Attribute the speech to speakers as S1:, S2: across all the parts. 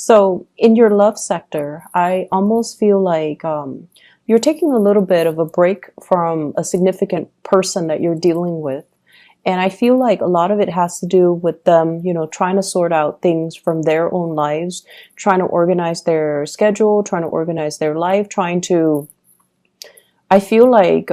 S1: So in your love sector, I almost feel like you're taking a little bit of a break from a significant person that you're dealing with. And I feel like a lot of it has to do with them, trying to sort out things from their own lives, trying to organize their schedule, trying to organize their life, I feel like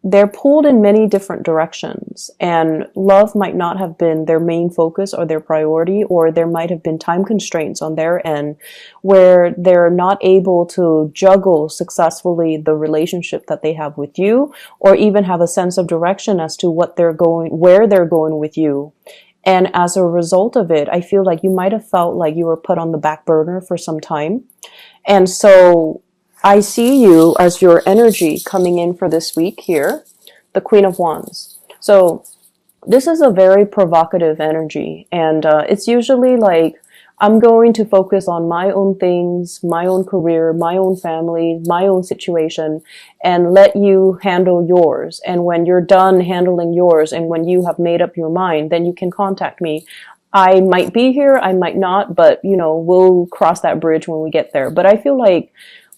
S1: they're pulled in many different directions, and love might not have been their main focus or their priority, or there might have been time constraints on their end where they're not able to juggle successfully the relationship that they have with you, or even have a sense of direction as to where they're going with you. And as a result of it, I feel like you might have felt like you were put on the back burner for some time. And so I see you as your energy coming in for this week here, the Queen of Wands. So this is a very provocative energy, and it's usually like, I'm going to focus on my own things, my own career, my own family, my own situation, and let you handle yours. And when you're done handling yours, and when you have made up your mind, then you can contact me. I might be here, I might not, but we'll cross that bridge when we get there. But I feel like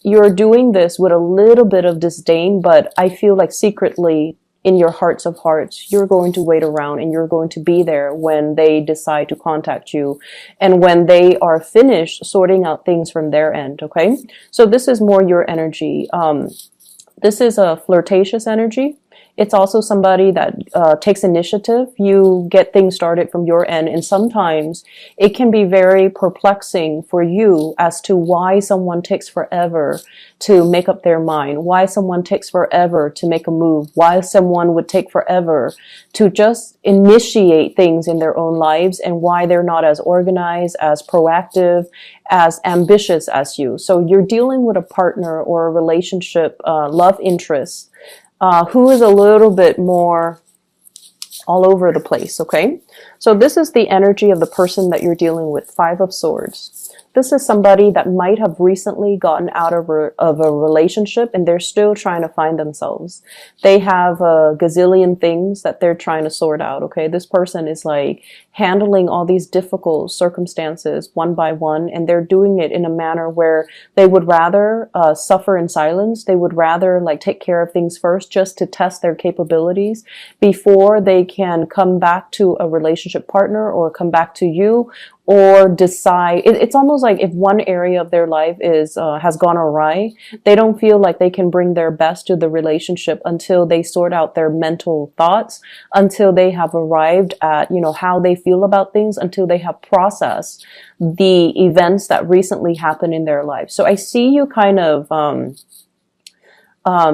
S1: you're doing this with a little bit of disdain, but I feel like secretly in your hearts of hearts, you're going to wait around and you're going to be there when they decide to contact you and when they are finished sorting out things from their end. Okay. So this is more your energy. This is a flirtatious energy. It's also somebody that takes initiative. You get things started from your end, and sometimes it can be very perplexing for you as to why someone takes forever to make up their mind, why someone takes forever to make a move, why someone would take forever to just initiate things in their own lives, and why they're not as organized, as proactive, as ambitious as you. So you're dealing with a partner or a relationship, love interest, who is a little bit more all over the place, okay? So this is the energy of the person that you're dealing with, Five of Swords. This is somebody that might have recently gotten out of a relationship, and they're still trying to find themselves. They have a gazillion things that they're trying to sort out, okay? This person is like handling all these difficult circumstances one by one, and they're doing it in a manner where they would rather suffer in silence. They would rather like take care of things first just to test their capabilities before they can come back to a relationship partner or come back to you, or decide. It's almost like if one area of their life has gone awry, they don't feel like they can bring their best to the relationship until they sort out their mental thoughts, until they have arrived at, how they feel about things, until they have processed the events that recently happened in their life. So I see you kind of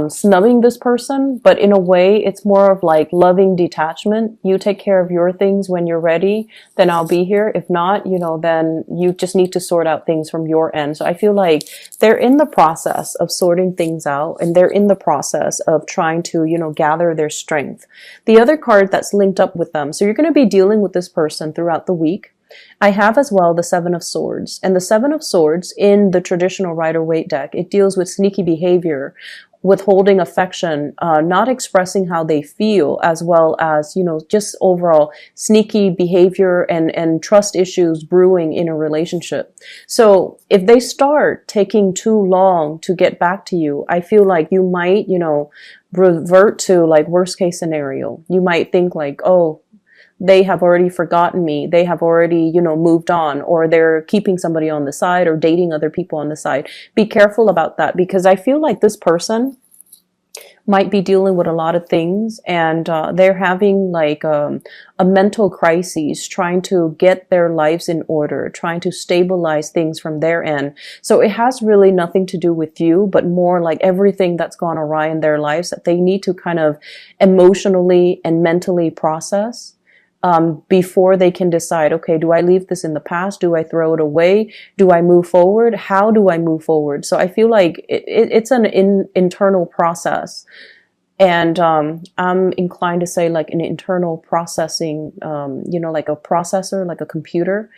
S1: snubbing this person, but in a way it's more of like loving detachment. You take care of your things. When you're ready, then I'll be here. If not, then you just need to sort out things from your end. So I feel like they're in the process of sorting things out, and they're in the process of trying to, gather their strength. The other card that's linked up with them, so you're going to be dealing with this person throughout the week. I have as well the Seven of Swords, and the Seven of Swords in the traditional Rider-Waite deck, it deals with sneaky behavior, withholding affection, not expressing how they feel, as well as, just overall sneaky behavior and trust issues brewing in a relationship. So if they start taking too long to get back to you, I feel like you might, revert to like worst case scenario. You might think like, oh, they have already forgotten me. They have already, moved on, or they're keeping somebody on the side or dating other people on the side. Be careful about that, because I feel like this person might be dealing with a lot of things, and they're having like a mental crisis, trying to get their lives in order, trying to stabilize things from their end. So it has really nothing to do with you, but more like everything that's gone awry in their lives that they need to kind of emotionally and mentally process before they can decide, okay, do I leave this in the past? Do I throw it away? Do I move forward? How do I move forward? So I feel like it's an internal process. And I'm inclined to say like an internal processing, like a processor, like a computer.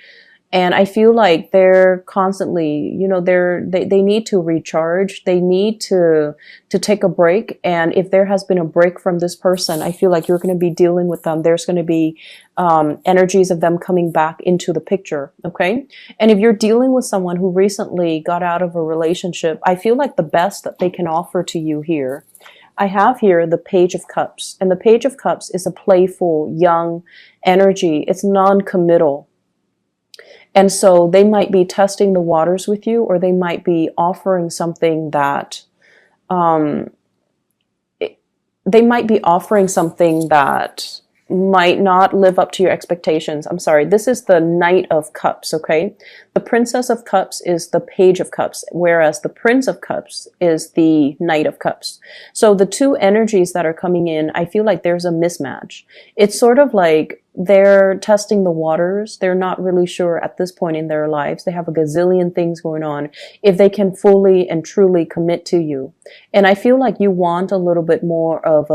S1: And I feel like they're constantly, they need to recharge. They need to take a break. And if there has been a break from this person, I feel like you're going to be dealing with them. There's going to be energies of them coming back into the picture. Okay. And if you're dealing with someone who recently got out of a relationship, I feel like the best that they can offer to you here, I have here the Page of Cups. And the Page of Cups is a playful, young energy. It's non-committal. And so they might be testing the waters with you, or they might be offering something that, they might be offering something that might not live up to your expectations. I'm sorry. This is the Knight of Cups, okay? The Princess of Cups is the Page of Cups, whereas the Prince of Cups is the Knight of Cups. So the two energies that are coming in, I feel like there's a mismatch. It's sort of like they're testing the waters. They're not really sure at this point in their lives. They have a gazillion things going on if they can fully and truly commit to you. And I feel like you want a little bit more of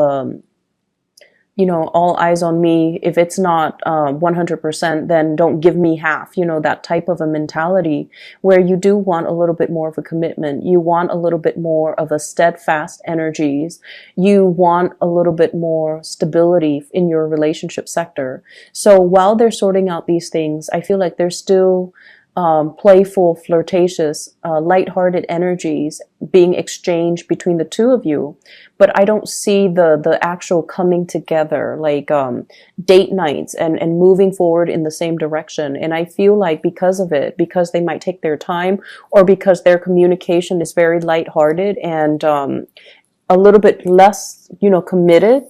S1: all eyes on me. If it's not 100%, then don't give me half, that type of a mentality where you do want a little bit more of a commitment. You want a little bit more of a steadfast energies. You want a little bit more stability in your relationship sector. So while they're sorting out these things, I feel like they're still playful, flirtatious, lighthearted energies being exchanged between the two of you. But I don't see the actual coming together, like date nights and moving forward in the same direction. And I feel like because of it, because they might take their time, or because their communication is very lighthearted and a little bit less, committed,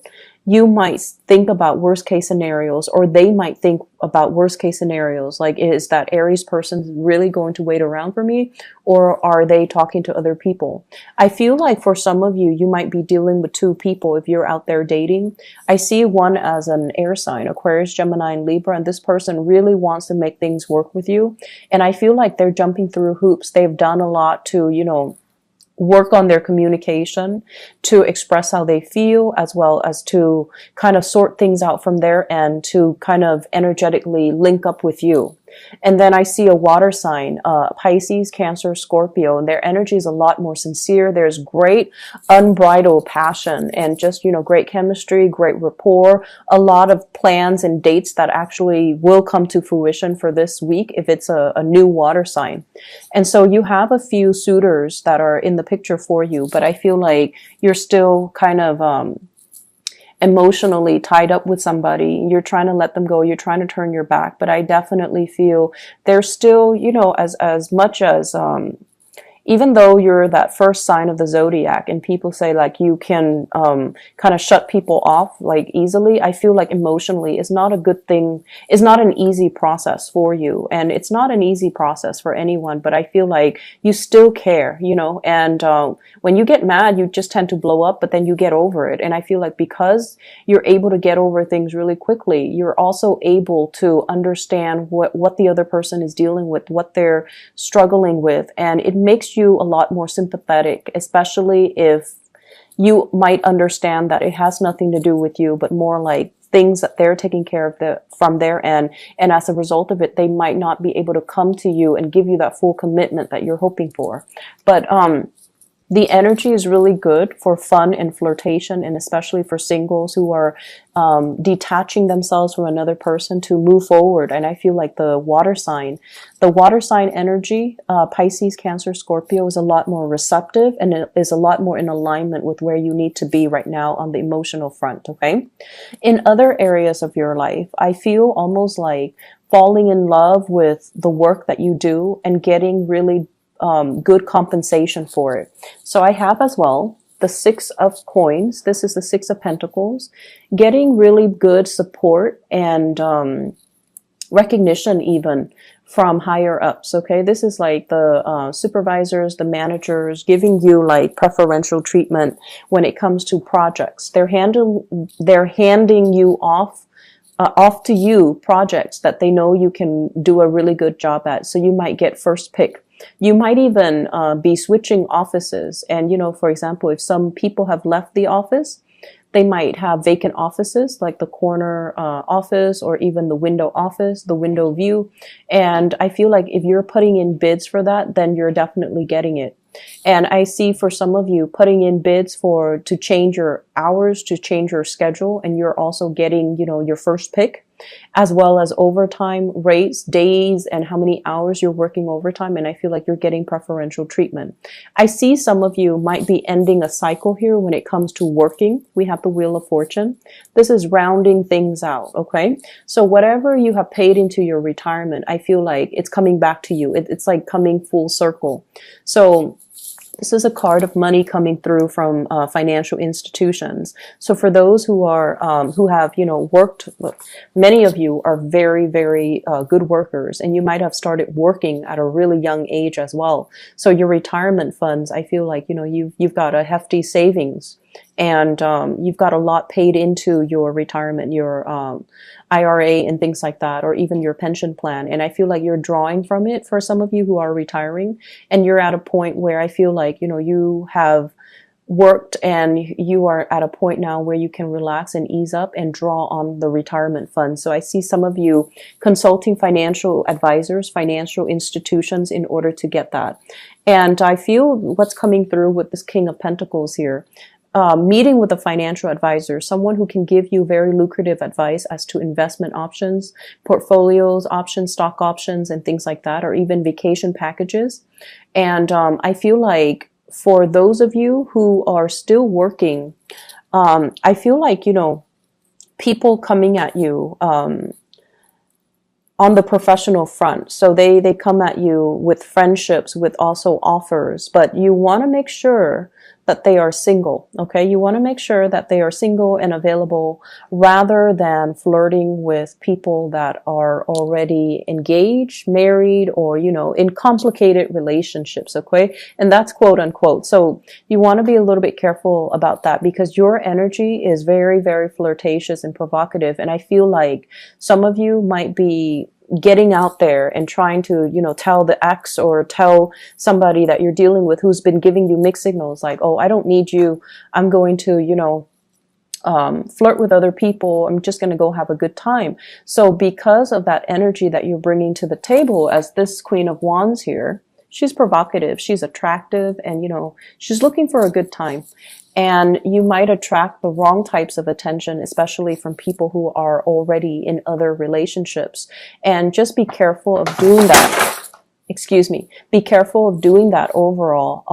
S1: you might think about worst case scenarios, or they might think about worst case scenarios. Like, is that Aries person really going to wait around for me, or are they talking to other people? I feel like for some of you, you might be dealing with two people if you're out there dating. I see one as an air sign, Aquarius, Gemini, and Libra, and this person really wants to make things work with you. And I feel like they're jumping through hoops. They've done a lot to, work on their communication, to express how they feel, as well as to kind of sort things out from their end, to kind of energetically link up with you. And then I see a water sign, Pisces, Cancer, Scorpio, and their energy is a lot more sincere. There's great unbridled passion and just, great chemistry, great rapport, a lot of plans and dates that actually will come to fruition for this week if it's a new water sign. And so you have a few suitors that are in the picture for you, but I feel like you're still kind of emotionally tied up with somebody. You're trying to let them go. You're trying to turn your back. But I definitely feel there's still, as much as, even though you're that first sign of the zodiac and people say like you can kind of shut people off like easily, I feel like emotionally it's not a good thing. It's not an easy process for you, and it's not an easy process for anyone, but I feel like you still care, and when you get mad, you just tend to blow up, but then you get over it. And I feel like because you're able to get over things really quickly, you're also able to understand what the other person is dealing with, what they're struggling with, and it makes you a lot more sympathetic, especially if you might understand that it has nothing to do with you, but more like things that they're taking care of from their end. And as a result of it, they might not be able to come to you and give you that full commitment that you're hoping for. But the energy is really good for fun and flirtation, and especially for singles who are detaching themselves from another person to move forward. And I feel like the water sign energy, Pisces, Cancer, Scorpio, is a lot more receptive, and it is a lot more in alignment with where you need to be right now on the emotional front, okay? In other areas of your life, I feel almost like falling in love with the work that you do and getting really good compensation for it. So I have as well the Six of Coins. This is the Six of Pentacles. Getting really good support and recognition even from higher ups. Okay, this is like the supervisors, the managers, giving you like preferential treatment when it comes to projects. They're handing you off to you projects that they know you can do a really good job at. So you might get first pick. You might even be switching offices. And, for example, if some people have left the office, They might have vacant offices, like the corner office, or even the window office, the window view. And I feel like if you're putting in bids for that, then you're definitely getting it. And I see for some of you putting in bids to change your hours, to change your schedule, and you're also getting, your first pick, as well as overtime rates, days, and how many hours you're working overtime. And I feel like you're getting preferential treatment. I see some of you might be ending a cycle here when it comes to working. We have the Wheel of Fortune. This is rounding things out, okay? So whatever you have paid into your retirement, I feel like it's coming back to you. It's like coming full circle. So this is a card of money coming through from financial institutions. So for those who have, worked, many of you are very, very good workers, and you might have started working at a really young age as well. So your retirement funds, I feel like, you've got a hefty savings, and you've got a lot paid into your retirement, your IRA and things like that, or even your pension plan. And I feel like you're drawing from it for some of you who are retiring, and you're at a point where I feel like, you have worked and you are at a point now where you can relax and ease up and draw on the retirement fund. So I see some of you consulting financial advisors, financial institutions in order to get that. And I feel what's coming through with this King of Pentacles here, meeting with a financial advisor, someone who can give you very lucrative advice as to investment options, portfolios, options, stock options, and things like that, or even vacation packages. And I feel like for those of you who are still working, I feel like, people coming at you on the professional front. So they come at you with friendships, with also offers, but you want to make sure that they are single, okay? You want to make sure that they are single and available, rather than flirting with people that are already engaged, married, or, in complicated relationships, okay? And that's quote unquote. So you want to be a little bit careful about that, because your energy is very, very flirtatious and provocative. And I feel like some of you might be getting out there and trying to, tell the ex or tell somebody that you're dealing with who's been giving you mixed signals, like, oh, I don't need you. I'm going to, flirt with other people. I'm just going to go have a good time. So because of that energy that you're bringing to the table as this Queen of Wands here, she's provocative, she's attractive, and, she's looking for a good time. And you might attract the wrong types of attention, especially from people who are already in other relationships. And just be careful of doing that. Excuse me. Be careful of doing that overall.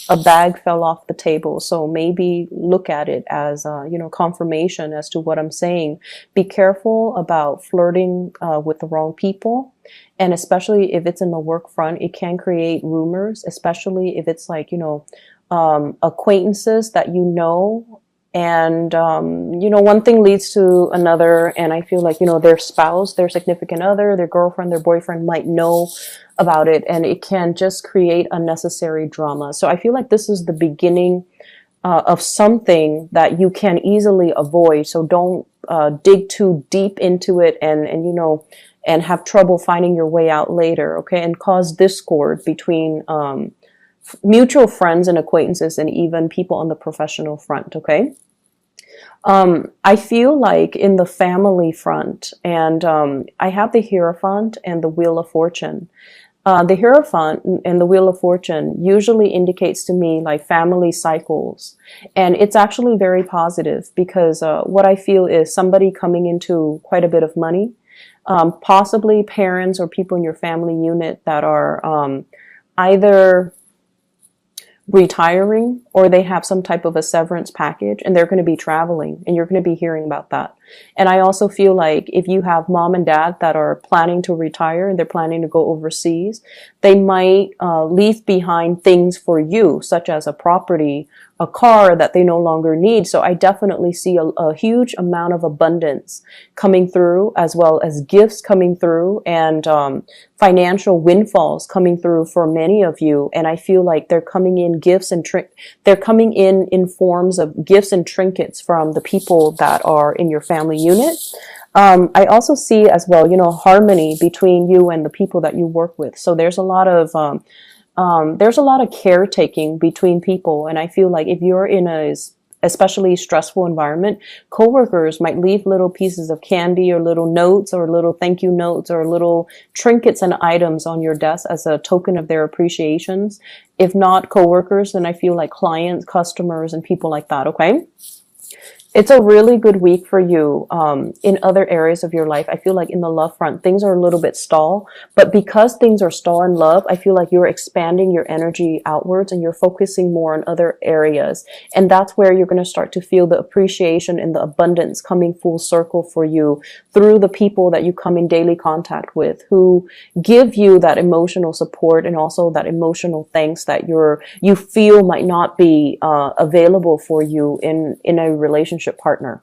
S1: A bag fell off the table. So maybe look at it as, confirmation as to what I'm saying. Be careful about flirting with the wrong people. And especially if it's in the work front, it can create rumors, especially if it's like, acquaintances that and one thing leads to another, and I feel like their spouse, their significant other, their girlfriend, their boyfriend might know about it, and it can just create unnecessary drama. So I feel like this is the beginning of something that you can easily avoid. So don't dig too deep into it and have trouble finding your way out later, okay, and cause discord between mutual friends and acquaintances, and even people on the professional front, okay? I feel like in the family front, and I have the Hierophant and the Wheel of Fortune. The Hierophant and the Wheel of Fortune usually indicates to me like family cycles. And it's actually very positive, because what I feel is somebody coming into quite a bit of money, possibly parents or people in your family unit that are either retiring, or they have some type of a severance package, and they're going to be traveling, and you're going to be hearing about that. And I also feel like if you have mom and dad that are planning to retire and they're planning to go overseas, they might leave behind things for you, such as a property, a car that they no longer need. So I definitely see a huge amount of abundance coming through, as well as gifts coming through, and financial windfalls coming through for many of you. And I feel like they're coming in gifts and they're coming in forms of gifts and trinkets from the people that are in your family unit. I also see as well, harmony between you and the people that you work with. So there's a lot of caretaking between people. And I feel like if you're in especially stressful environment, coworkers might leave little pieces of candy or little notes or little thank you notes or little trinkets and items on your desk as a token of their appreciations. If not coworkers, then I feel like clients, customers, and people like that, okay? It's a really good week for you in other areas of your life. I feel like in the love front, things are a little bit stall, but because things are stall in love, I feel like you're expanding your energy outwards and you're focusing more on other areas. And that's where you're going to start to feel the appreciation and the abundance coming full circle for you through the people that you come in daily contact with, who give you that emotional support and also that emotional thanks that you feel might not be available for you in a relationship partner.